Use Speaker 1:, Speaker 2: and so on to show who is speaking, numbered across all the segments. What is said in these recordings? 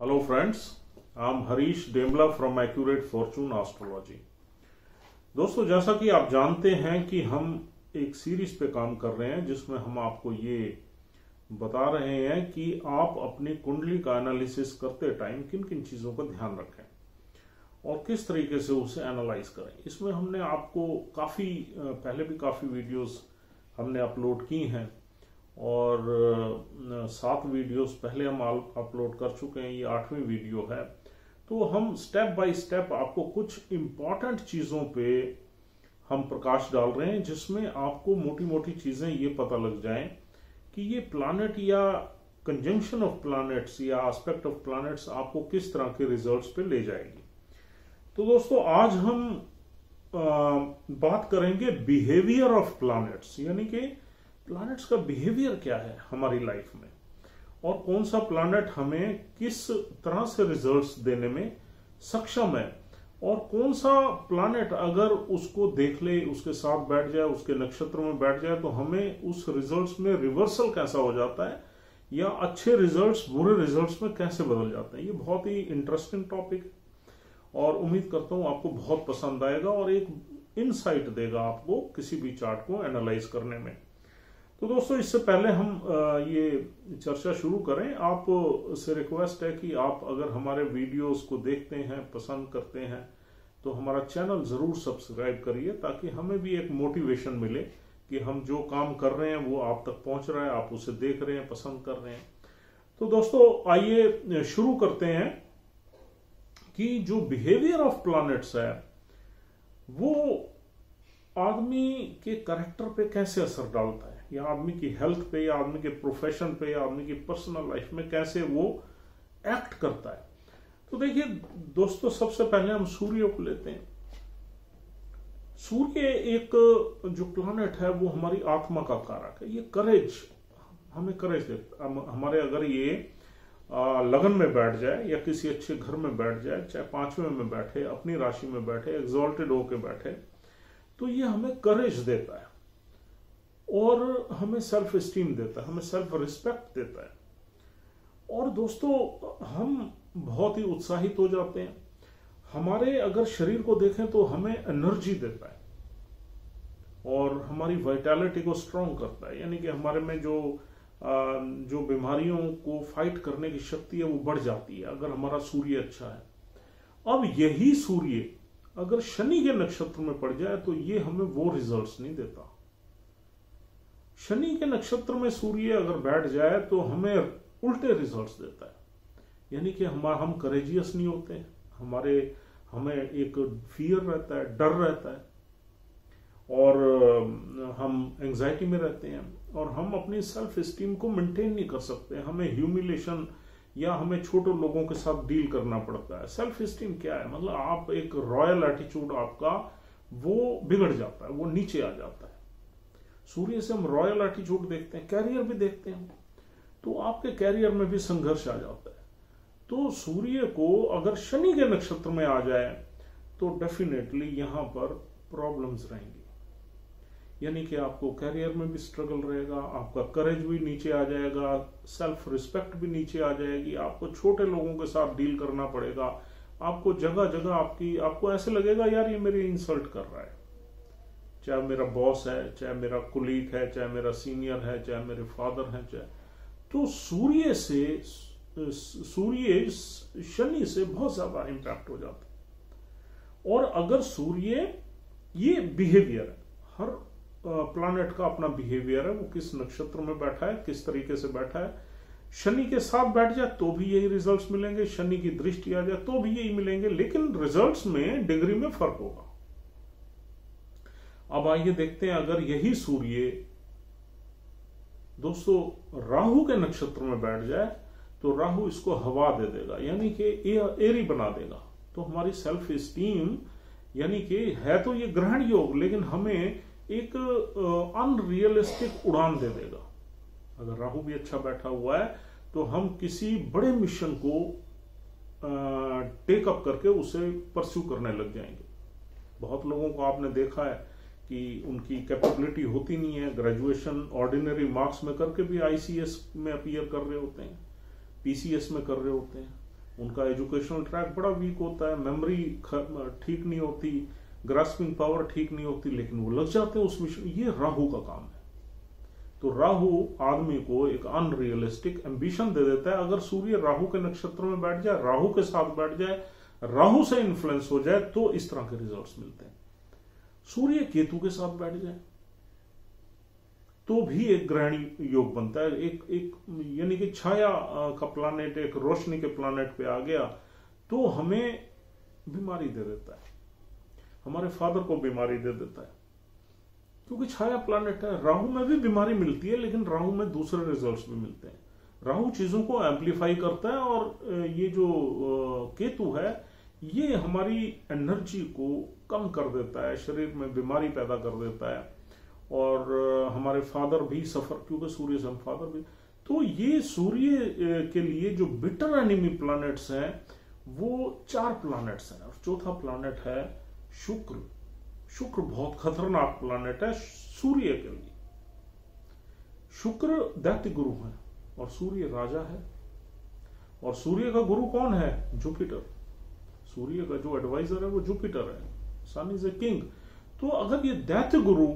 Speaker 1: Hello friends, I'm Harish Demla from Accurate Fortune Astrology। दोस्तों, जैसा कि आप जानते हैं कि हम एक सीरीज पे काम कर रहे हैं जिसमें हम आपको ये बता रहे हैं कि आप अपनी कुंडली का एनालिसिस करते टाइम किन किन चीज़ों का ध्यान रखें और किस तरीके से उसे एनालाइज करें। इसमें हमने आपको पहले भी काफ़ी वीडियोस हमने अपलोड की हैं और 7 वीडियोस पहले हम अपलोड कर चुके हैं। ये 8वीं वीडियो है। तो हम स्टेप बाय स्टेप आपको कुछ इम्पॉर्टेंट चीज़ों पे हम प्रकाश डाल रहे हैं जिसमें आपको मोटी मोटी चीज़ें ये पता लग जाएं कि ये प्लैनेट या कंजंक्शन ऑफ प्लैनेट्स या एस्पेक्ट ऑफ प्लैनेट्स आपको किस तरह के रिजल्ट्स पे ले जाएगी। तो दोस्तों, आज हम बात करेंगे बिहेवियर ऑफ प्लैनेट्स, यानी कि प्लैनेट्स का बिहेवियर क्या है हमारी लाइफ में और कौन सा प्लैनेट हमें किस तरह से रिजल्ट्स देने में सक्षम है और कौन सा प्लैनेट अगर उसको देख ले, उसके साथ बैठ जाए, उसके नक्षत्र में बैठ जाए तो हमें उस रिजल्ट्स में रिवर्सल कैसा हो जाता है या अच्छे रिजल्ट्स बुरे रिजल्ट्स में कैसे बदल जाते हैं। ये बहुत ही इंटरेस्टिंग टॉपिक है और उम्मीद करता हूं आपको बहुत पसंद आएगा और एक इनसाइट देगा आपको किसी भी चार्ट को एनालाइज करने में। तो दोस्तों, इससे पहले हम ये चर्चा शुरू करें, आप से रिक्वेस्ट है कि आप अगर हमारे वीडियोस को देखते हैं, पसंद करते हैं तो हमारा चैनल जरूर सब्सक्राइब करिए ताकि हमें भी एक मोटिवेशन मिले कि हम जो काम कर रहे हैं वो आप तक पहुंच रहा है, आप उसे देख रहे हैं, पसंद कर रहे हैं। तो दोस्तों, आइए शुरू करते हैं कि जो बिहेवियर ऑफ प्लैनेट्स है वो आदमी के कैरेक्टर पे कैसे असर डालता है या आदमी की हेल्थ पे या आदमी के प्रोफेशन पे या आदमी की पर्सनल लाइफ में कैसे वो एक्ट करता है। तो देखिए दोस्तों, सबसे पहले हम सूर्य को लेते हैं। सूर्य एक जो प्लैनेट है वो हमारी आत्मा का कारक है। ये करेज, हमें करेज देता है। हमारे अगर ये लगन में बैठ जाए या किसी अच्छे घर में बैठ जाए, चाहे 5वें में बैठे, अपनी राशि में बैठे, एग्जॉल्टेड होके बैठे, तो ये हमें करेज देता है और हमें सेल्फ एस्टीम देता है, हमें सेल्फ रिस्पेक्ट देता है। और दोस्तों, हम बहुत ही उत्साहित हो जाते हैं। हमारे अगर शरीर को देखें तो हमें एनर्जी देता है और हमारी वाइटैलिटी को स्ट्रांग करता है, यानी कि हमारे में जो बीमारियों को फाइट करने की शक्ति है वो बढ़ जाती है अगर हमारा सूर्य अच्छा है। अब यही सूर्य अगर शनि के नक्षत्र में पड़ जाए तो ये हमें वो रिजल्ट्स नहीं देता। शनि के नक्षत्र में सूर्य अगर बैठ जाए तो हमें उल्टे रिजल्ट्स देता है, यानी कि हम करेजियस नहीं होते, हमें एक फियर रहता है, डर रहता है और हम एंजाइटी में रहते हैं और हम अपनी सेल्फ एस्टीम को मेंटेन नहीं कर सकते। हमें ह्यूमिलेशन या हमें छोटे लोगों के साथ डील करना पड़ता है। सेल्फ एस्टीम क्या है, मतलब आप एक रॉयल एटीट्यूड आपका वो बिगड़ जाता है, वो नीचे आ जाता है। सूर्य से हम रॉयल एटीट्यूड देखते हैं, कैरियर भी देखते हैं, तो आपके कैरियर में भी संघर्ष आ जाता है। तो सूर्य को अगर शनि के नक्षत्र में आ जाए तो डेफिनेटली यहां पर प्रॉब्लम्स रहेंगी, यानी कि आपको कैरियर में भी स्ट्रगल रहेगा, आपका करेज भी नीचे आ जाएगा, सेल्फ रिस्पेक्ट भी नीचे आ जाएगी, आपको छोटे लोगों के साथ डील करना पड़ेगा, आपको जगह जगह आपको ऐसे लगेगा यार ये मेरी इंसल्ट कर रहा है, चाहे मेरा बॉस है, चाहे मेरा कुलीग है, चाहे मेरा सीनियर है, चाहे मेरे फादर हैं, चाहे। तो सूर्य शनि से बहुत ज्यादा इंपैक्ट हो जाता है। और अगर सूर्य, ये बिहेवियर है, हर प्लैनेट का अपना बिहेवियर है, वो किस नक्षत्र में बैठा है, किस तरीके से बैठा है। शनि के साथ बैठ जाए तो भी यही रिजल्ट्स मिलेंगे, शनि की दृष्टि आ जाए तो भी यही मिलेंगे, लेकिन रिजल्ट्स में डिग्री में फर्क होगा। अब आइए देखते हैं, अगर यही सूर्य दोस्तों राहु के नक्षत्र में बैठ जाए तो राहु इसको हवा दे देगा, यानी कि एरी बना देगा। तो हमारी सेल्फ एस्टीम, यानी कि है तो ये ग्रहण योग, लेकिन हमें एक अनरियलिस्टिक उड़ान दे देगा। अगर राहु भी अच्छा बैठा हुआ है तो हम किसी बड़े मिशन को टेक अप करके उसे परस्यू करने लग जाएंगे। बहुत लोगों को आपने देखा है कि उनकी कैपेबिलिटी होती नहीं है, ग्रेजुएशन ऑर्डिनरी मार्क्स में करके भी आईसीएस में अपीयर कर रहे होते हैं, पीसीएस में कर रहे होते हैं, उनका एजुकेशनल ट्रैक बड़ा वीक होता है, मेमोरी ठीक नहीं होती, ग्रास्पिंग पावर ठीक नहीं होती, लेकिन वो लग जाते हैं उस विषय। ये राहु का काम है। तो राहु आदमी को एक अनरियलिस्टिक एम्बिशन दे देता है। अगर सूर्य राहु के नक्षत्र में बैठ जाए, राहु के साथ बैठ जाए, राहु से इन्फ्लुएंस हो जाए, तो इस तरह के रिजल्ट्स मिलते हैं। सूर्य केतु के साथ बैठ जाए तो भी एक ग्रहणी योग बनता है। एक यानी कि छाया का प्लानेट एक रोशनी के प्लानेट पे आ गया तो हमें बीमारी दे देता है, हमारे फादर को बीमारी दे देता है, क्योंकि छाया प्लानेट है। राहु में भी बीमारी मिलती है, लेकिन राहु में दूसरे रिजल्ट्स भी मिलते हैं। राहु चीजों को एम्पलीफाई करता है, और ये जो केतु है ये हमारी एनर्जी को कम कर देता है, शरीर में बीमारी पैदा कर देता है, और हमारे फादर भी सफर, क्योंकि सूर्य से हम फादर भी। तो ये सूर्य के लिए जो बिटर एनिमी प्लैनेट्स हैं वो 4 प्लैनेट्स हैं, और चौथा प्लैनेट है शुक्र। शुक्र बहुत खतरनाक प्लैनेट है सूर्य के लिए। शुक्र दैत्य गुरु है और सूर्य राजा है, और सूर्य का गुरु कौन है? जुपिटर। सूर्य का जो एडवाइजर है वो जुपिटर है, सन इज ए किंग। तो अगर ये दैत्य गुरु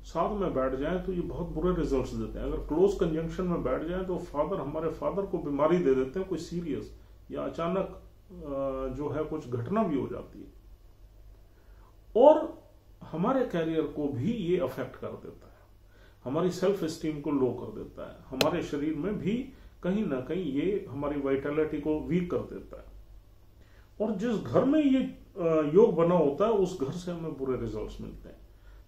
Speaker 1: साथ में बैठ जाए तो ये बहुत बुरे रिजल्ट्स देते हैं। अगर क्लोज कंजंक्शन में बैठ जाए तो हमारे फादर को बीमारी दे देते हैं, कोई सीरियस, या अचानक जो है कुछ घटना भी हो जाती है, और हमारे कैरियर को भी ये अफेक्ट कर देता है, हमारी सेल्फ एस्टीम को लो कर देता है, हमारे शरीर में भी कहीं ना कहीं ये हमारी वाइटलिटी को वीक कर देता है। और जिस घर में ये योग बना होता है उस घर से हमें बुरे रिजल्ट्स मिलते हैं।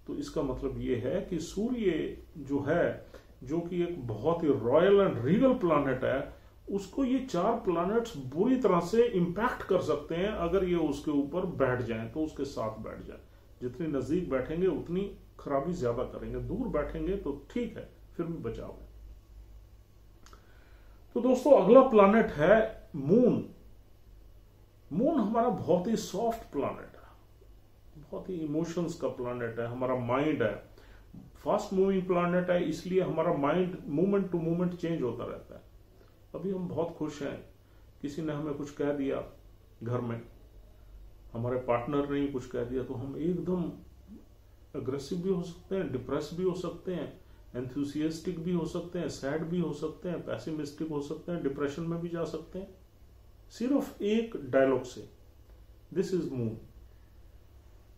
Speaker 1: तो इसका मतलब ये है कि सूर्य जो है, जो कि एक बहुत ही रॉयल एंड रीगल प्लैनेट है, उसको ये 4 प्लैनेट्स बुरी तरह से इंपैक्ट कर सकते हैं अगर ये उसके ऊपर बैठ जाएं, तो उसके साथ बैठ जाए। जितनी नजदीक बैठेंगे उतनी खराबी ज्यादा करेंगे, दूर बैठेंगे तो ठीक है, फिर भी बचाव है। तो दोस्तों अगला प्लैनेट है मून। मून हमारा बहुत ही सॉफ्ट प्लैनेट है, बहुत ही इमोशंस का प्लैनेट है, हमारा माइंड है, फास्ट मूविंग प्लैनेट है, इसलिए हमारा mind movement to movement change होता रहता है। अभी हम बहुत खुश हैं, किसी ने हमें कुछ कह दिया घर में, हमारे पार्टनर ने कुछ कह दिया, तो हम एकदम अग्रेसिव भी हो सकते हैं, डिप्रेस भी हो सकते हैं, एंथुसियास्टिक भी हो सकते हैं, सैड भी हो सकते हैं, पैसिमिस्टिक हो सकते हैं, डिप्रेशन में भी जा सकते हैं, सिर्फ एक डायलॉग से। This is moon.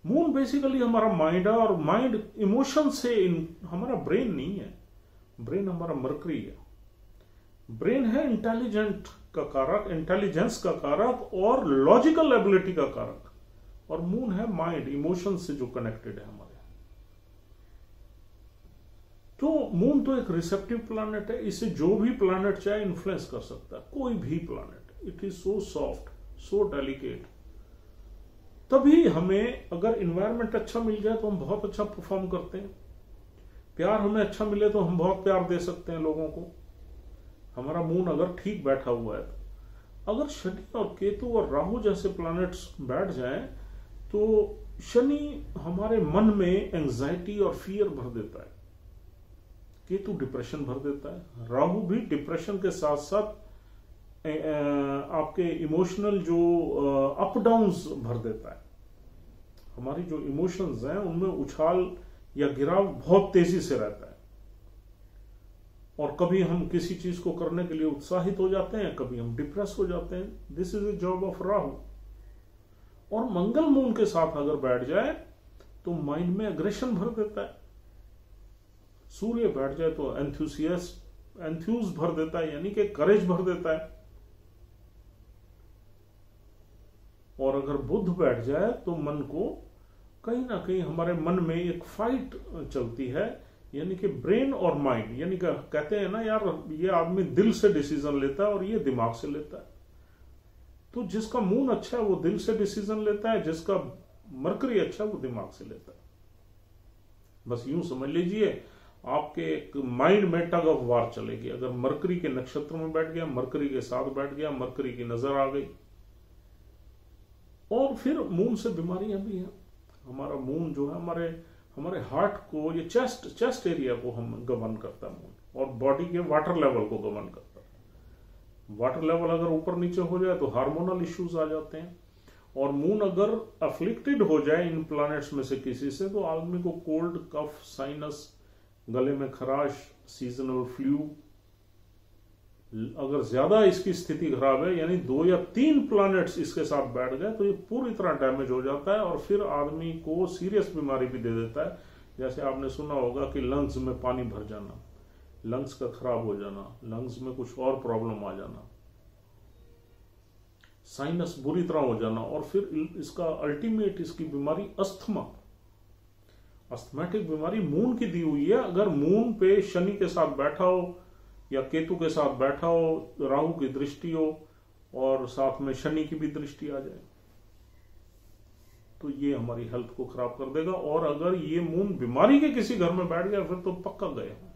Speaker 1: Moon basically हमारा माइंड है, और माइंड इमोशन से हमारा ब्रेन नहीं है, ब्रेन हमारा मरकरी है। ब्रेन है इंटेलिजेंट का कारक, इंटेलिजेंस का कारक और लॉजिकल एबिलिटी का कारक, और मून है माइंड, इमोशन से जो कनेक्टेड है हमारे। तो मून तो एक रिसेप्टिव प्लैनेट है, इसे जो भी प्लैनेट चाहे इन्फ्लुएंस कर सकता है, कोई भी planet. It is so soft, so delicate. तभी हमें अगर इन्वायरमेंट अच्छा मिल जाए तो हम बहुत अच्छा परफॉर्म करते हैं, प्यार हमें अच्छा मिले तो हम बहुत प्यार दे सकते हैं लोगों को, हमारा मून अगर ठीक बैठा हुआ है तो। अगर शनि और केतु और राहु जैसे प्लैनेट्स बैठ जाएं तो शनि हमारे मन में एंजाइटी और फियर भर देता है, केतु डिप्रेशन भर देता है, राहु भी डिप्रेशन के साथ साथ आपके इमोशनल जो अप डाउन्स भर देता है। हमारी जो इमोशंस हैं उनमें उछाल या गिराव बहुत तेजी से रहता है, और कभी हम किसी चीज को करने के लिए उत्साहित हो जाते हैं, कभी हम डिप्रेस हो जाते हैं। This is a job of Rahu. और मंगल मून के साथ अगर बैठ जाए तो माइंड में एग्रेशन भर देता है। सूर्य बैठ जाए तो एंथ्यूज भर देता है, यानी कि करेज भर देता है। और अगर बुध बैठ जाए तो मन को कहीं ना कहीं हमारे मन में एक फाइट चलती है, यानी कि ब्रेन और माइंड, यानी कि कहते हैं ना यार, ये आदमी दिल से डिसीजन लेता है और ये दिमाग से लेता है। तो जिसका मून अच्छा है वो दिल से डिसीजन लेता है, जिसका मरकरी अच्छा है वो दिमाग से लेता है। बस यूं समझ लीजिए आपके एक माइंड में टग ऑफ वार चलेगी। अगर मरकरी के नक्षत्र में बैठ गया, मरकरी के साथ बैठ गया, मरकरी की नजर आ गई, और फिर मून से बीमारियां भी हैं। हमारा मून जो है हमारे हार्ट को, ये चेस्ट एरिया को हम गवर्न करता है मून, और बॉडी के वाटर लेवल को गवर्न करता है। वाटर लेवल अगर ऊपर नीचे हो जाए तो हार्मोनल इश्यूज आ जाते हैं। और मून अगर अफ्लिक्टेड हो जाए इन प्लैनेट्स में से किसी से तो आदमी को कोल्ड, कफ, साइनस, गले में खराश, सीजनल फ्लू, अगर ज्यादा इसकी स्थिति खराब है यानी 2 या 3 प्लैनेट्स इसके साथ बैठ गए तो ये पूरी तरह डैमेज हो जाता है और फिर आदमी को सीरियस बीमारी भी दे देता है। जैसे आपने सुना होगा कि लंग्स में पानी भर जाना, लंग्स का खराब हो जाना, लंग्स में कुछ और प्रॉब्लम आ जाना, साइनस बुरी तरह हो जाना, और फिर इसका अल्टीमेट इसकी बीमारी अस्थमा, अस्थमेटिक बीमारी मून की दी हुई है। अगर मून पे शनि के साथ बैठा हो या केतु के साथ बैठा हो, राहु की दृष्टि हो और साथ में शनि की भी दृष्टि आ जाए तो ये हमारी हेल्थ को खराब कर देगा। और अगर ये मून बीमारी के किसी घर में बैठ गया फिर तो पक्का गए हैं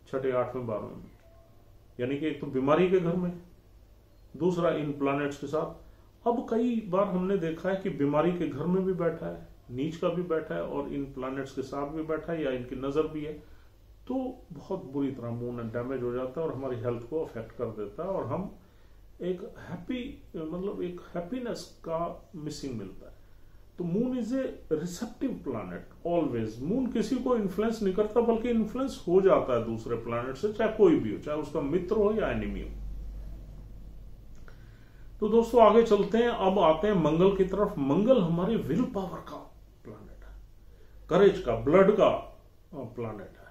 Speaker 1: 6, 8, 12 में, यानी कि एक तो बीमारी के घर में, दूसरा इन प्लैनेट्स के साथ। अब कई बार हमने देखा है कि बीमारी के घर में भी बैठा है, नीच का भी बैठा है और इन प्लैनेट्स के साथ भी बैठा है या इनकी नजर भी है, तो बहुत बुरी तरह मून डैमेज हो जाता है और हमारी हेल्थ को अफेक्ट कर देता है और हम एक एक हैप्पीनेस का मिसिंग मिलता है। तो moon is a receptive planet always. Moon किसी को इन्फ्लुएंस नहीं करता बल्कि इन्फ्लुएंस हो जाता है दूसरे प्लैनेट से, चाहे कोई भी हो, चाहे उसका मित्र हो या एनिमी हो। तो दोस्तों आगे चलते हैं, अब आते हैं मंगल की तरफ। मंगल हमारी विल पावर का प्लैनेट है, करेज का, ब्लड का प्लैनेट है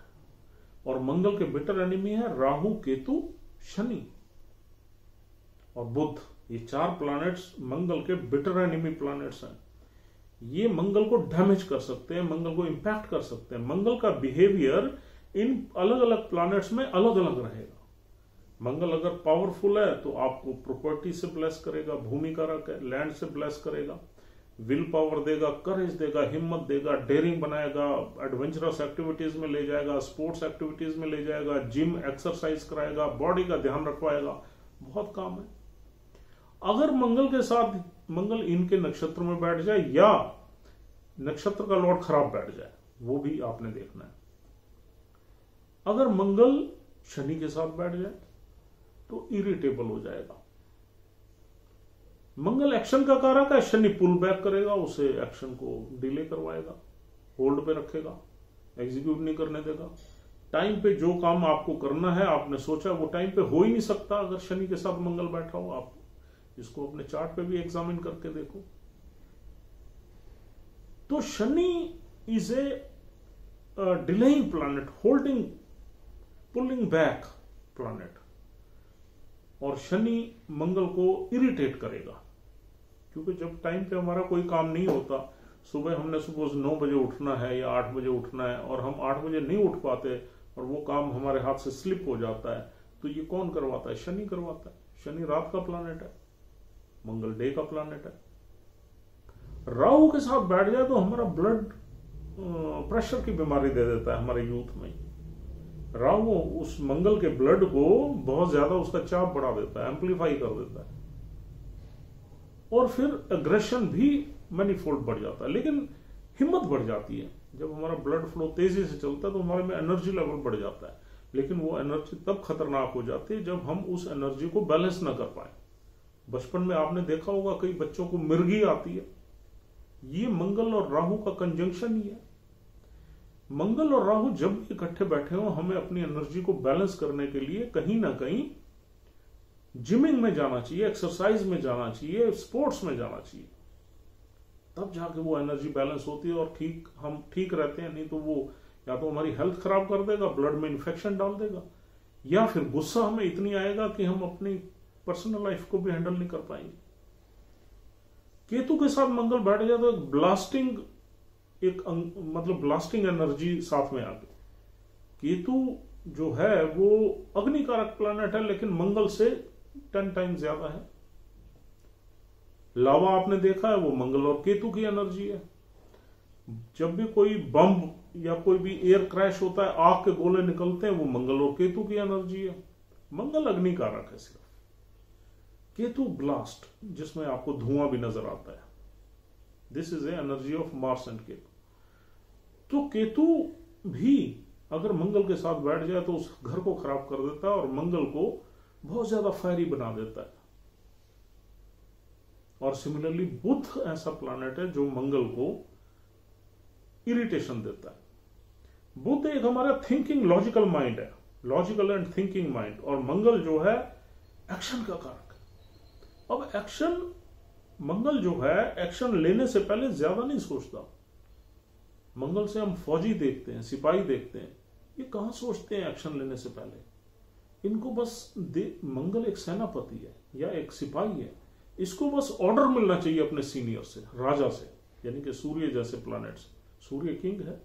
Speaker 1: और मंगल के बिटर एनिमी है राहु, केतु, शनि और बुध। ये 4 प्लैनेट्स मंगल के बिटर एनिमी प्लैनेट्स हैं। ये मंगल को डैमेज कर सकते हैं, मंगल को इंपैक्ट कर सकते हैं। मंगल का बिहेवियर इन अलग अलग प्लैनेट्स में अलग अलग रहेगा। मंगल अगर पावरफुल है तो आपको प्रॉपर्टी से ब्लेस करेगा, भूमि कारक है, लैंड से ब्लेस करेगा, विल पावर देगा, करेज देगा, हिम्मत देगा, डेयरिंग बनाएगा, एडवेंचरस एक्टिविटीज में ले जाएगा, स्पोर्ट्स एक्टिविटीज में ले जाएगा, जिम एक्सरसाइज कराएगा, बॉडी का ध्यान रखवाएगा, बहुत काम है। अगर मंगल के साथ मंगल इनके नक्षत्र में बैठ जाए या नक्षत्र का लॉर्ड खराब बैठ जाए, वो भी आपने देखना है। अगर मंगल शनि के साथ बैठ जाए तो इरिटेबल हो जाएगा। मंगल एक्शन का कारक है, शनि पुल बैक करेगा, उसे एक्शन को डिले करवाएगा, होल्ड पे रखेगा, एग्जीक्यूट नहीं करने देगा। टाइम पे जो काम आपको करना है, आपने सोचा, वो टाइम पे हो ही नहीं सकता अगर शनि के साथ मंगल बैठा हो। आप इसको अपने चार्ट पे भी एग्जामिन करके देखो। तो Shani is a delaying planet, holding, pulling back planet, और शनि मंगल को इरिटेट करेगा क्योंकि जब टाइम पे हमारा कोई काम नहीं होता, सुबह हमने सपोज 9 बजे उठना है या 8 बजे उठना है और हम 8 बजे नहीं उठ पाते और वो काम हमारे हाथ से स्लिप हो जाता है, तो ये कौन करवाता है? शनि करवाता है। शनि रात का प्लैनेट है, मंगल डे का प्लैनेट है। राहु के साथ बैठ जाए तो हमारा ब्लड प्रेशर की बीमारी दे देता है हमारे यूथ में। राहु उस मंगल के ब्लड को बहुत ज्यादा उसका चाप बढ़ा देता है, एम्पलीफाई कर देता है, और फिर एग्रेशन भी मैनीफोल्ड बढ़ जाता है। लेकिन हिम्मत बढ़ जाती है जब हमारा ब्लड फ्लो तेजी से चलता है, तो हमारे में एनर्जी लेवल बढ़ जाता है। लेकिन वो एनर्जी तब खतरनाक हो जाती है जब हम उस एनर्जी को बैलेंस ना कर पाए। बचपन में आपने देखा होगा कई बच्चों को मिर्गी आती है, ये मंगल और राहु का कंजंक्शन ही है। मंगल और राहु जब भी इकट्ठे बैठे हो, हमें अपनी एनर्जी को बैलेंस करने के लिए कहीं ना कहीं जिमिंग में जाना चाहिए, एक्सरसाइज में जाना चाहिए, स्पोर्ट्स में जाना चाहिए, तब जाके वो एनर्जी बैलेंस होती है और हम ठीक रहते हैं। नहीं तो वो या तो हमारी हेल्थ खराब कर देगा, ब्लड में इन्फेक्शन डाल देगा, या फिर गुस्सा हमें इतनी आएगा कि हम अपनी पर्सनल लाइफ को भी हैंडल नहीं कर पाएंगे। केतु के साथ मंगल बैठ जाए तो ब्लास्टिंग ब्लास्टिंग एनर्जी साथ में आ गई। केतु जो है वो अग्निकारक प्लैनेट है, लेकिन मंगल से 10 टाइम्स ज्यादा है। लावा आपने देखा है, वो मंगल और केतु की एनर्जी है। जब भी कोई बम या कोई भी एयर क्रैश होता है, आग के गोले निकलते हैं, वो मंगल और केतु की एनर्जी है। मंगल अग्निकारक है सिर्फ, केतु ब्लास्ट, जिसमें आपको धुआं भी नजर आता है। This is a energy of Mars and Ketu. तो केतु भी अगर मंगल के साथ बैठ जाए तो उस घर को खराब कर देता है और मंगल को बहुत ज्यादा फायरी बना देता है। और सिमिलरली बुध ऐसा प्लैनेट है जो मंगल को इरिटेशन देता है। बुध एक हमारा थिंकिंग लॉजिकल माइंड है, लॉजिकल एंड थिंकिंग माइंड, और मंगल जो है एक्शन का कारक है। अब एक्शन, मंगल जो है एक्शन लेने से पहले ज्यादा नहीं सोचता। मंगल से हम फौजी देखते हैं, सिपाही देखते हैं, ये कहां सोचते हैं एक्शन लेने से पहले। इनको बस मंगल एक सेनापति है या एक सिपाही है, इसको बस ऑर्डर मिलना चाहिए अपने सीनियर से, राजा से, यानी कि सूर्य जैसे प्लैनेट से। सूर्य किंग है।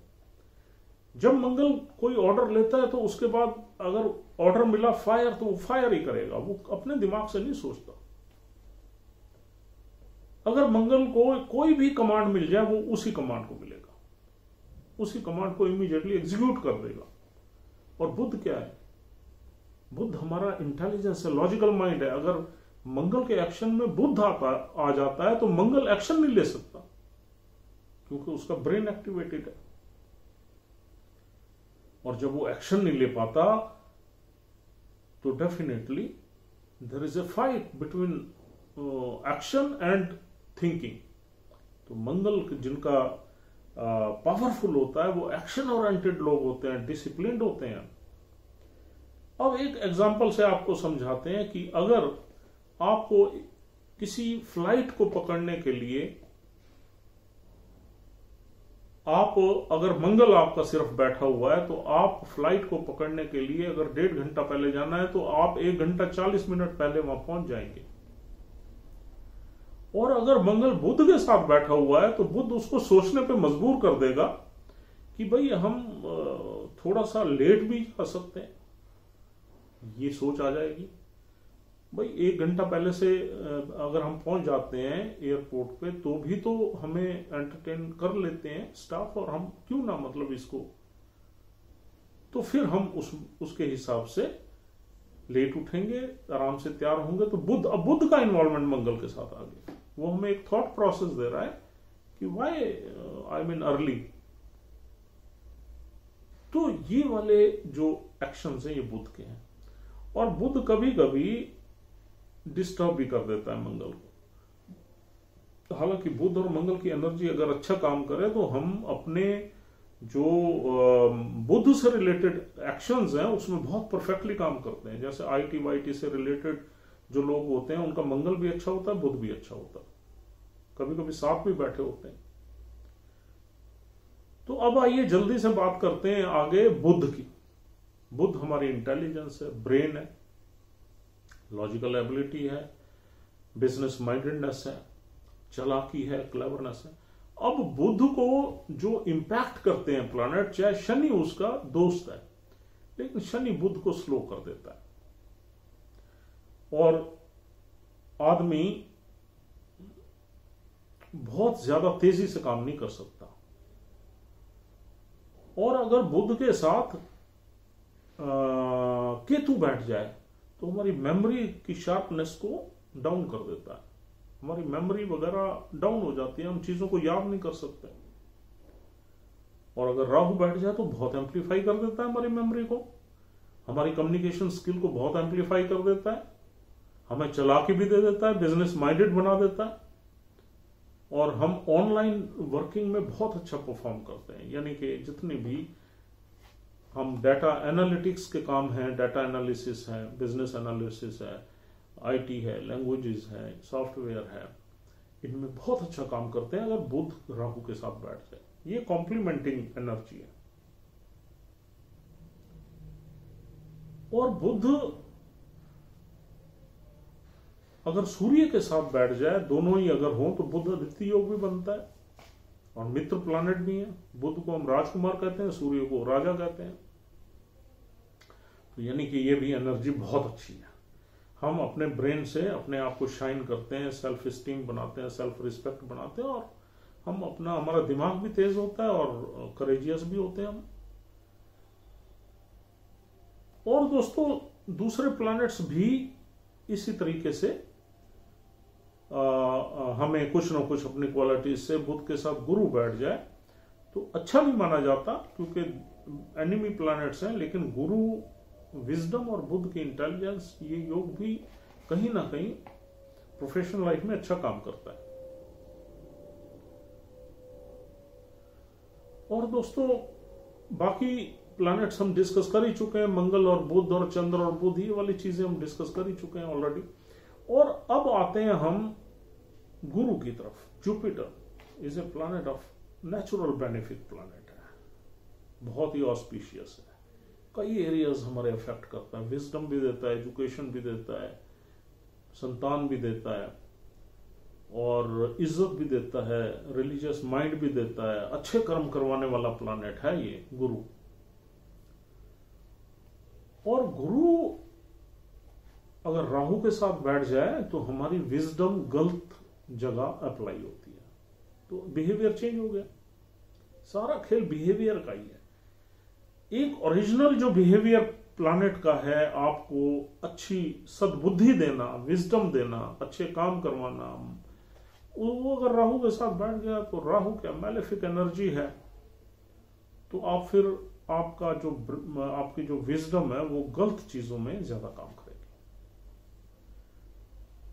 Speaker 1: जब मंगल कोई ऑर्डर लेता है तो उसके बाद अगर ऑर्डर मिला फायर तो वो फायर ही करेगा, वो अपने दिमाग से नहीं सोचता। अगर मंगल को कोई भी कमांड मिल जाए वो उसी कमांड को मिलेगा, उसी कमांड को इमीडिएटली एग्जीक्यूट कर देगा। और बुध क्या है? बुध हमारा इंटेलिजेंस है, लॉजिकल माइंड है। अगर मंगल के एक्शन में बुध आ जाता है तो मंगल एक्शन नहीं ले सकता, क्योंकि उसका ब्रेन एक्टिवेटेड है। और जब वो एक्शन नहीं ले पाता तो definitely there is a fight between action and thinking. तो मंगल जिनका पावरफुल होता है वो एक्शन ओरिएंटेड लोग होते हैं, डिसिप्लिन्ड होते हैं। अब एक एग्जांपल से आपको समझाते हैं कि अगर आपको किसी फ्लाइट को पकड़ने के लिए आप, अगर मंगल आपका सिर्फ बैठा हुआ है तो आप फ्लाइट को पकड़ने के लिए अगर 1.5 घंटा पहले जाना है तो आप 1 घंटा 40 मिनट पहले वहां पहुंच जाएंगे। और अगर मंगल बुध के साथ बैठा हुआ है तो बुध उसको सोचने पे मजबूर कर देगा कि भाई हम थोड़ा सा लेट भी जा सकते हैं। ये सोच आ जाएगी। भाई 1 घंटा पहले से अगर हम पहुंच जाते हैं एयरपोर्ट पे तो भी तो हमें एंटरटेन कर लेते हैं स्टाफ, और हम क्यों ना मतलब इसको, तो फिर हम उसके हिसाब से लेट उठेंगे, आराम से तैयार होंगे। तो अब बुध का इन्वॉल्वमेंट मंगल के साथ आ गया। वो हमें एक थॉट प्रोसेस दे रहा है कि व्हाई आई मीन अर्ली। तो ये वाले जो एक्शंस हैं ये बुध के हैं। और बुध कभी कभी डिस्टर्ब भी कर देता है मंगल को। हालांकि बुध और मंगल की एनर्जी अगर अच्छा काम करे तो हम अपने जो बुध से रिलेटेड एक्शंस हैं उसमें बहुत परफेक्टली काम करते हैं। जैसे आईटी वाईटी से रिलेटेड जो लोग होते हैं उनका मंगल भी अच्छा होता है, बुध भी अच्छा होता है, कभी कभी साथ भी बैठे होते हैं। तो अब आइए जल्दी से बात करते हैं आगे बुध की। बुध हमारी इंटेलिजेंस है, ब्रेन है, लॉजिकल एबिलिटी है, बिजनेस माइंडेडनेस है, चालाकी है, क्लेवरनेस है। अब बुध को जो इंपैक्ट करते हैं प्लैनेट, चाहे शनि उसका दोस्त है, लेकिन शनि बुध को स्लो कर देता है और आदमी बहुत ज्यादा तेजी से काम नहीं कर सकता। और अगर बुध के साथ केतु बैठ जाए तो हमारी मेमोरी की शार्पनेस को डाउन कर देता है, हमारी मेमोरी वगैरह डाउन हो जाती है, हम चीजों को याद नहीं कर सकते। और अगर राहु बैठ जाए तो बहुत एम्पलीफाई कर देता है हमारी मेमोरी को, हमारी कम्युनिकेशन स्किल को बहुत एम्पलीफाई कर देता है, हमें चालाकी भी दे देता है, बिजनेस माइंडेड बना देता है, और हम ऑनलाइन वर्किंग में बहुत अच्छा परफॉर्म करते हैं। यानी कि जितने भी हम डाटा एनालिटिक्स के काम हैं, डाटा एनालिसिस है, बिजनेस एनालिसिस है, आईटी है, लैंग्वेजेस है, सॉफ्टवेयर है, इनमें बहुत अच्छा काम करते हैं अगर बुध राहु के साथ बैठ जाए। ये कॉम्प्लीमेंटिंग एनर्जी है। और बुध अगर सूर्य के साथ बैठ जाए, दोनों ही अगर हो तो बुध आदित्य योग भी बनता है और मित्र प्लैनेट भी है। बुध को हम राजकुमार कहते हैं, सूर्य को राजा कहते हैं। तो यानी कि ये भी एनर्जी बहुत अच्छी है। हम अपने ब्रेन से अपने आप को शाइन करते हैं, सेल्फ स्टीम बनाते हैं, सेल्फ रिस्पेक्ट बनाते हैं, और हम हमारा दिमाग भी तेज होता है और करेजियस भी होते हैं हम। और दोस्तों दूसरे प्लैनेट्स भी इसी तरीके से हमें कुछ ना कुछ अपनी क्वालिटीज से, बुध के साथ गुरु बैठ जाए तो अच्छा नहीं माना जाता क्योंकि एनिमी प्लैनेट्स हैं, लेकिन गुरु विजडम और बुध की इंटेलिजेंस, ये योग भी कहीं ना कहीं प्रोफेशनल लाइफ में अच्छा काम करता है। और दोस्तों बाकी प्लैनेट्स हम डिस्कस कर ही चुके हैं, मंगल और बुध और चंद्र और बुध, ये वाली चीजें हम डिस्कस कर ही चुके हैं ऑलरेडी। और अब आते हैं हम गुरु की तरफ। Jupiter is a planet of natural benefic planet है, बहुत ही ऑस्पिशियस है, कई एरियाज हमारे अफेक्ट करता है, विजडम भी देता है, एजुकेशन भी देता है, संतान भी देता है, और इज्जत भी देता है, रिलीजियस माइंड भी देता है, अच्छे कर्म करवाने वाला प्लैनेट है ये गुरु। और गुरु अगर राहु के साथ बैठ जाए तो हमारी विजडम गलत जगह अप्लाई होती है, तो बिहेवियर चेंज हो गया। सारा खेल बिहेवियर का ही है। एक ओरिजिनल जो बिहेवियर प्लैनेट का है, आपको अच्छी सद्बुद्धि देना, विजडम देना, अच्छे काम करवाना, वो अगर राहु के साथ बैठ गया तो राहु क्या मैलेफिक एनर्जी है, तो आप फिर आपकी जो विजडम है वो गलत चीजों में ज्यादा काम करेगी।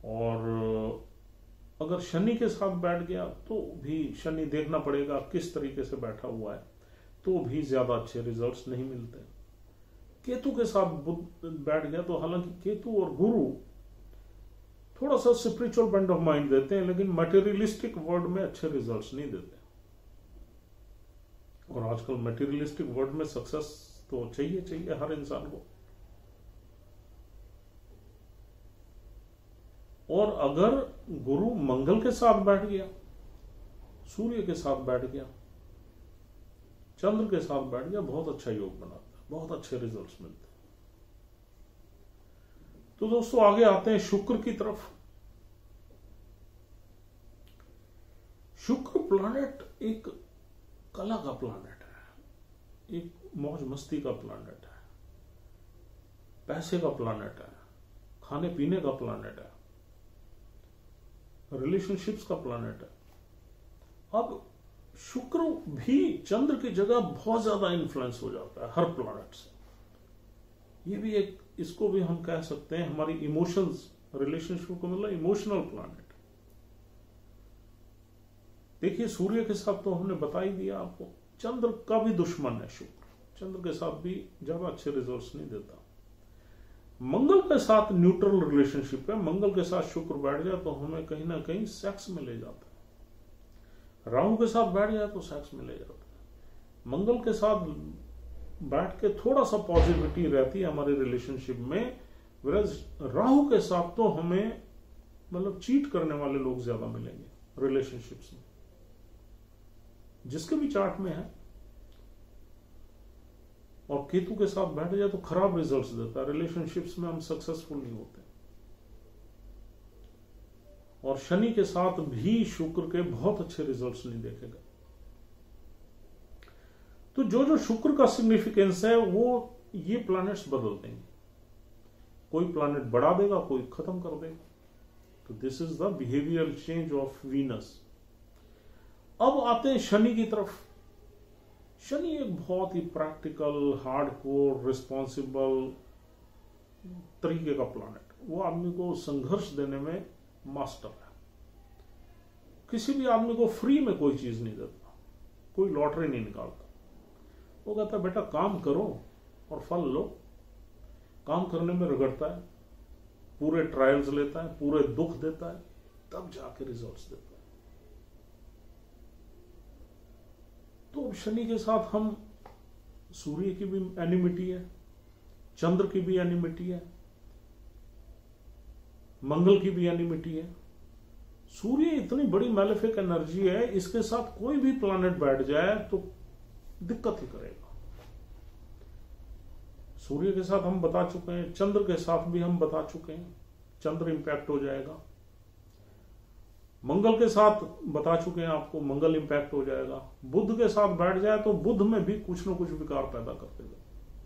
Speaker 1: और अगर शनि के साथ बैठ गया तो भी शनि देखना पड़ेगा किस तरीके से बैठा हुआ है, तो भी ज्यादा अच्छे रिजल्ट्स नहीं मिलते। केतु के साथ बुध बैठ गया तो हालांकि केतु और गुरु थोड़ा सा स्पिरिचुअल बेंड ऑफ माइंड देते हैं, लेकिन मटेरियलिस्टिक वर्ल्ड में अच्छे रिजल्ट्स नहीं देते। और आजकल मटेरियलिस्टिक वर्ल्ड में सक्सेस तो चाहिए हर इंसान को। और अगर गुरु मंगल के साथ बैठ गया, सूर्य के साथ बैठ गया, चंद्र के साथ बैठ गया, बहुत अच्छा योग बनाता है, बहुत अच्छे रिजल्ट्स मिलते हैं। तो दोस्तों आगे आते हैं शुक्र की तरफ। शुक्र प्लैनेट एक कला का प्लैनेट है, एक मौज मस्ती का प्लैनेट है, पैसे का प्लैनेट है, खाने पीने का प्लैनेट है, रिलेशनशिप्स का प्लैनेट है। अब शुक्र भी चंद्र की जगह बहुत ज्यादा इन्फ्लुएंस हो जाता है हर प्लैनेट से। ये भी एक, इसको भी हम कह सकते हैं हमारी इमोशंस, रिलेशनशिप को मतलब इमोशनल प्लैनेट। देखिए सूर्य के साथ तो हमने बता ही दिया आपको, चंद्र का भी दुश्मन है शुक्र, चंद्र के साथ भी ज्यादा अच्छे रिजल्ट्स नहीं देता। मंगल के साथ न्यूट्रल रिलेशनशिप है, मंगल के साथ शुक्र बैठ जाए तो हमें कहीं ना कहीं सेक्स में ले जाता है, राहु के साथ बैठ जाए तो सेक्स में ले जाता है। मंगल के साथ बैठ के थोड़ा सा पॉजिटिविटी रहती है हमारे रिलेशनशिप में, वरस राहु के साथ तो हमें मतलब चीट करने वाले लोग ज्यादा मिलेंगे रिलेशनशिप्स में, जिसके भी चार्ट में है। और केतु के साथ बैठ जाए तो खराब रिजल्ट्स देता है, रिलेशनशिप्स में हम सक्सेसफुल नहीं होते। और शनि के साथ भी शुक्र के बहुत अच्छे रिजल्ट्स नहीं देखेगा। तो जो शुक्र का सिग्निफिकेंस है वो ये प्लैनेट्स बदल देंगे, कोई प्लैनेट बढ़ा देगा, कोई खत्म कर देगा। तो this is the behaviour change of Venus. अब आते हैं शनि की तरफ। शनि एक बहुत ही प्रैक्टिकल, हार्डकोर, रिस्पॉन्सिबल तरीके का प्लैनेट, वो आदमी को संघर्ष देने में मास्टर है। किसी भी आदमी को फ्री में कोई चीज नहीं देता, कोई लॉटरी नहीं निकालता। वो कहता है बेटा काम करो और फल लो। काम करने में रगड़ता है, पूरे ट्रायल्स लेता है, पूरे दुख देता है, तब जाके रिजल्ट्स देता है। तो शनि के साथ हम, सूर्य की भी एनिमिटी है, चंद्र की भी एनिमिटी है, मंगल की भी एनिमिटी है। सूर्य इतनी बड़ी मैलेफिक एनर्जी है, इसके साथ कोई भी प्लैनेट बैठ जाए तो दिक्कत ही करेगा। सूर्य के साथ हम बता चुके हैं, चंद्र के साथ भी हम बता चुके हैं, चंद्र इंपैक्ट हो जाएगा। मंगल के साथ बता चुके हैं आपको, मंगल इंपैक्ट हो जाएगा। बुध के साथ बैठ जाए तो बुध में भी कुछ ना कुछ विकार पैदा कर देगा,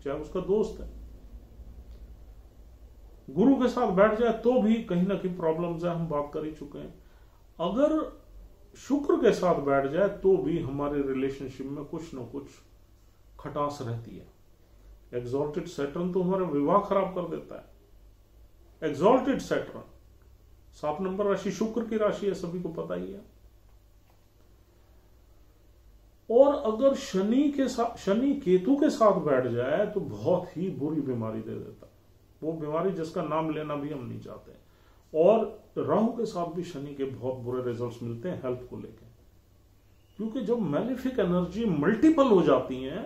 Speaker 1: चाहे उसका दोस्त है। गुरु के साथ बैठ जाए तो भी कहीं ना कहीं प्रॉब्लम्स है, हम बात कर ही चुके हैं। अगर शुक्र के साथ बैठ जाए तो भी हमारे रिलेशनशिप में कुछ ना कुछ खटास रहती है। एग्जॉल्टेड सैटर्न तो हमारा विवाह खराब कर देता है। एग्जॉल्टेड सैटर्न 7 नंबर राशि शुक्र की राशि है, सभी को पता ही है। और अगर शनि केतु के साथ बैठ जाए तो बहुत ही बुरी बीमारी दे देता है, वो बीमारी जिसका नाम लेना भी हम नहीं चाहते। और राहु के साथ भी शनि के बहुत बुरे रिजल्ट्स मिलते हैं हेल्थ को लेकर, क्योंकि जब मैलेफिक एनर्जी मल्टीपल हो जाती हैं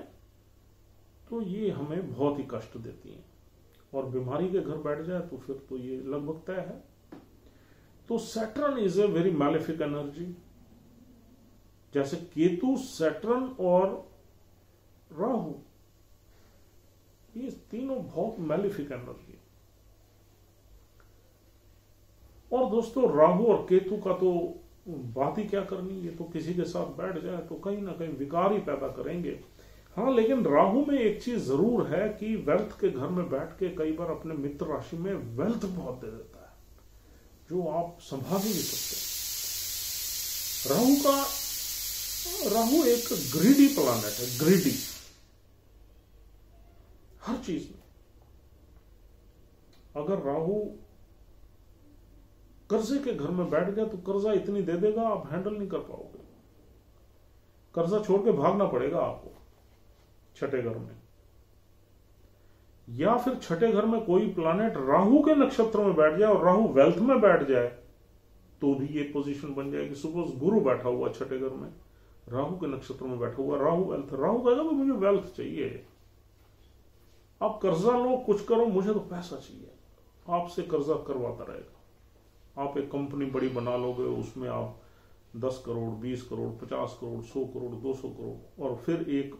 Speaker 1: तो ये हमें बहुत ही कष्ट देती हैं, और बीमारी के घर बैठ जाए तो फिर तो ये लगभग तय है। तो Saturn is a very malefic energy. जैसे केतु, सैटर्न और राहु, ये तीनों बहुत मैलेफिक एनर्जी। और दोस्तों राहु और केतु का तो बात ही क्या करनी, ये तो किसी के साथ बैठ जाए तो कहीं ना कहीं विकार ही पैदा करेंगे। हाँ, लेकिन राहु में एक चीज जरूर है कि वेल्थ के घर में बैठ के कई बार अपने मित्र राशि में वेल्थ बहुत दे देता है, जो आप संभाल ही नहीं सकते। राहु एक ग्रीडी प्लैनेट है, ग्रीडी हर चीज में। अगर राहु कर्जे के घर में बैठ गया तो कर्जा इतनी दे देगा आप हैंडल नहीं कर पाओगे, कर्जा छोड़ के भागना पड़ेगा आपको छठे घर में। या फिर छठे घर में कोई प्लैनेट राहु के नक्षत्र में बैठ जाए और राहु वेल्थ में बैठ जाए तो भी ये पोजीशन बन जाएगी। सपोज गुरु बैठा हुआ छठे घर में, राहु के नक्षत्र में बैठा हुआ, राहु वेल्थ, राहु कहेगा कि मुझे वेल्थ चाहिए, आप कर्जा लो, कुछ करो, मुझे तो पैसा चाहिए, आपसे कर्जा करवाता रहेगा। आप एक कंपनी बड़ी बना लोगे, उसमें आप 10 करोड़, 20 करोड़, 50 करोड़, 100 करोड़, 200 करोड़, और फिर एक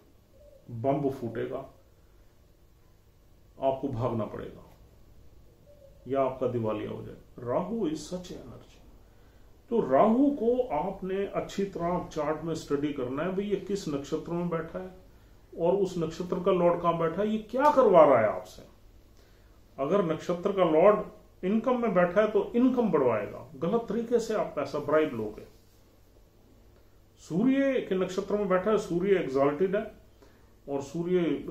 Speaker 1: बम फूटेगा, आपको भागना पड़ेगा या आपका दिवालिया हो जाए। Rahu is such energy. तो राहु को आपने अच्छी तरह चार्ट में स्टडी करना है, भाई ये किस नक्षत्र में बैठा है और उस नक्षत्र का लॉर्ड कहां बैठा है, ये क्या करवा रहा है आपसे। अगर नक्षत्र का लॉर्ड इनकम में बैठा है तो इनकम बढ़वाएगा, गलत तरीके से आप पैसा ब्राइब लोगे। सूर्य के नक्षत्र में बैठा है, सूर्य एग्जॉल्टेड है और सूर्य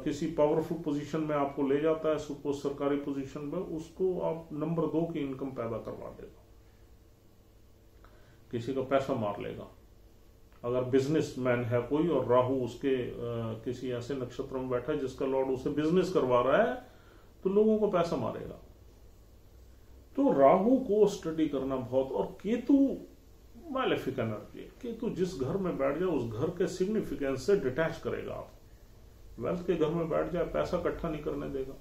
Speaker 1: किसी पावरफुल पोजीशन में आपको ले जाता है, सपोज सरकारी पोजीशन में, उसको आप नंबर 2 की इनकम पैदा करवा देगा, किसी का पैसा मार लेगा। अगर बिजनेसमैन है कोई और राहु उसके किसी ऐसे नक्षत्र में बैठा है जिसका लॉर्ड उसे बिजनेस करवा रहा है, तो लोगों को पैसा मारेगा। तो राहु को स्टडी करना बहुत। और केतु मैलेफिक एनर्जी है, केतु जिस घर में बैठ जाए उस घर के सिग्निफिकेंस से डिटैच करेगा आप। वेल्थ के घर में बैठ जाए पैसा इकट्ठा नहीं करने देगा,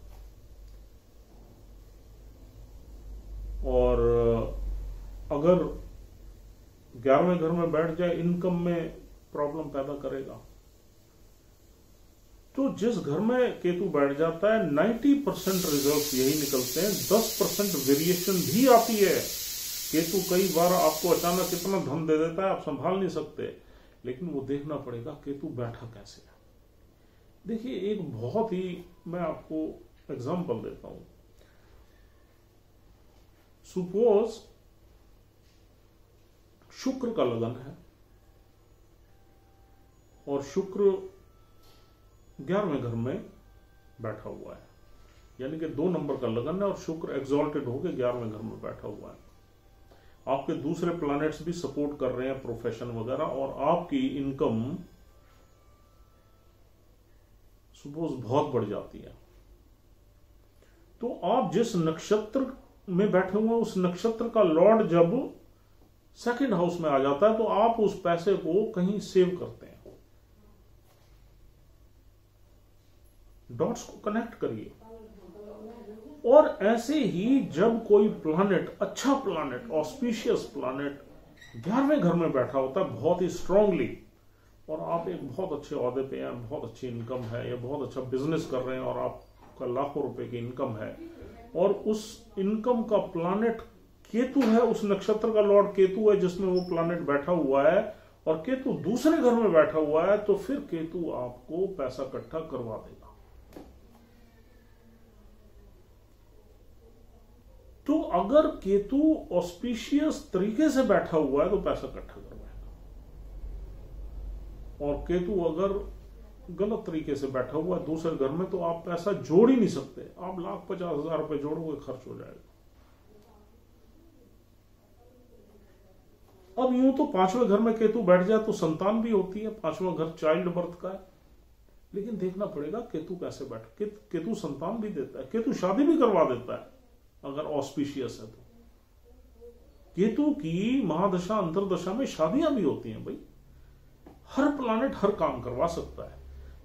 Speaker 1: और अगर 11वें घर में बैठ जाए इनकम में प्रॉब्लम पैदा करेगा। तो जिस घर में केतु बैठ जाता है 90% रिजल्ट्स यही निकलते हैं, 10% वेरिएशन भी आती है। केतु कई बार आपको अचानक इतना धन दे देता है आप संभाल नहीं सकते, लेकिन वो देखना पड़ेगा केतु बैठा कैसे है। देखिए एक बहुत ही, मैं आपको एग्जांपल देता हूं। सपोज शुक्र का लगन है और शुक्र 11वें घर में बैठा हुआ है, यानी कि 2 नंबर का लगन है और शुक्र एग्जॉल्टेड होकर 11वें घर में बैठा हुआ है। आपके दूसरे प्लैनेट्स भी सपोर्ट कर रहे हैं प्रोफेशन वगैरह, और आपकी इनकम सपोज बहुत बढ़ जाती है। तो आप जिस नक्षत्र में बैठे हुए हैं उस नक्षत्र का लॉर्ड जब 2nd हाउस में आ जाता है तो आप उस पैसे को कहीं सेव करते हैं। डॉट्स को कनेक्ट करिए। और ऐसे ही जब कोई प्लैनेट, अच्छा प्लैनेट, ऑस्पिशियस प्लैनेट 11वें घर में बैठा होता है बहुत ही स्ट्रांगली, और आप एक बहुत अच्छे ओहदे पे हैं, बहुत अच्छी इनकम है या बहुत अच्छा बिजनेस कर रहे हैं और आपका लाखों रुपए की इनकम है, और उस इनकम का प्लैनेट केतु है, उस नक्षत्र का लॉर्ड केतु है जिसमें वो प्लैनेट बैठा हुआ है, और केतु दूसरे घर में बैठा हुआ है, तो फिर केतु आपको पैसा इकट्ठा करवा देगा। तो अगर केतु ऑस्पिशियस तरीके से बैठा हुआ है तो पैसा इकट्ठा करवाएगा, और केतु अगर गलत तरीके से बैठा हुआ है दूसरे घर में, तो आप पैसा जोड़ ही नहीं सकते। आप 1,50,000 रुपए जोड़ोगे, खर्च हो जाएगा। अब यूं तो 5वें घर में केतु बैठ जाए तो संतान भी होती है, 5वां घर चाइल्ड बर्थ का है, लेकिन देखना पड़ेगा केतु कैसे बैठ। केतु संतान भी देता है, केतु शादी भी करवा देता है अगर ऑस्पिशियस है तो। केतु की महादशा अंतरदशा में शादियां भी होती हैं भाई। हर प्लैनेट हर काम करवा सकता है,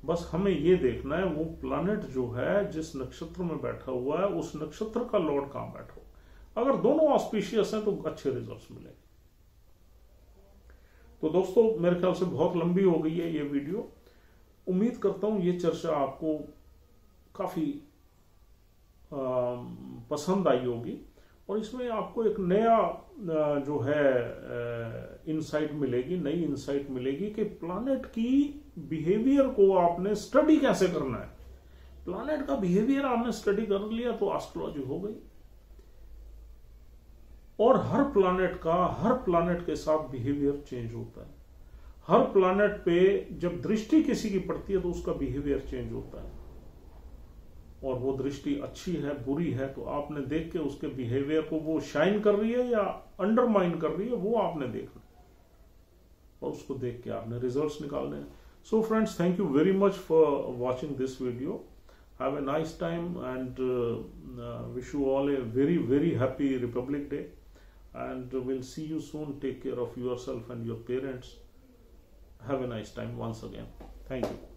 Speaker 1: बस हमें यह देखना है वो प्लैनेट जो है जिस नक्षत्र में बैठा हुआ है उस नक्षत्र का लॉर्ड कहां बैठा हो। अगर दोनों ऑस्पिशियस हैं तो अच्छे रिजल्ट्स मिलेंगे। तो दोस्तों मेरे ख्याल से बहुत लंबी हो गई है ये वीडियो। उम्मीद करता हूं ये चर्चा आपको काफी पसंद आई होगी और इसमें आपको एक नया जो है इंसाइट मिलेगी, नई इंसाइट मिलेगी कि प्लैनेट की बिहेवियर को आपने स्टडी कैसे करना है। प्लैनेट का बिहेवियर आपने स्टडी कर लिया तो एस्ट्रोलॉजी हो गई। और हर प्लैनेट के साथ बिहेवियर चेंज होता है। हर प्लैनेट पे जब दृष्टि किसी की पड़ती है तो उसका बिहेवियर चेंज होता है, और वो दृष्टि अच्छी है बुरी है तो आपने देख के उसके बिहेवियर को वो शाइन कर रही है या अंडरमाइन कर रही है वो आपने देखना, और उसको देख के आपने रिजल्ट्स निकालने हैं। So friends, thank you very much for watching this video. Have a nice time and wish you all a very very happy Republic day, and we'll see you soon. Take care of yourself and your parents. Have a nice time once again. Thank you.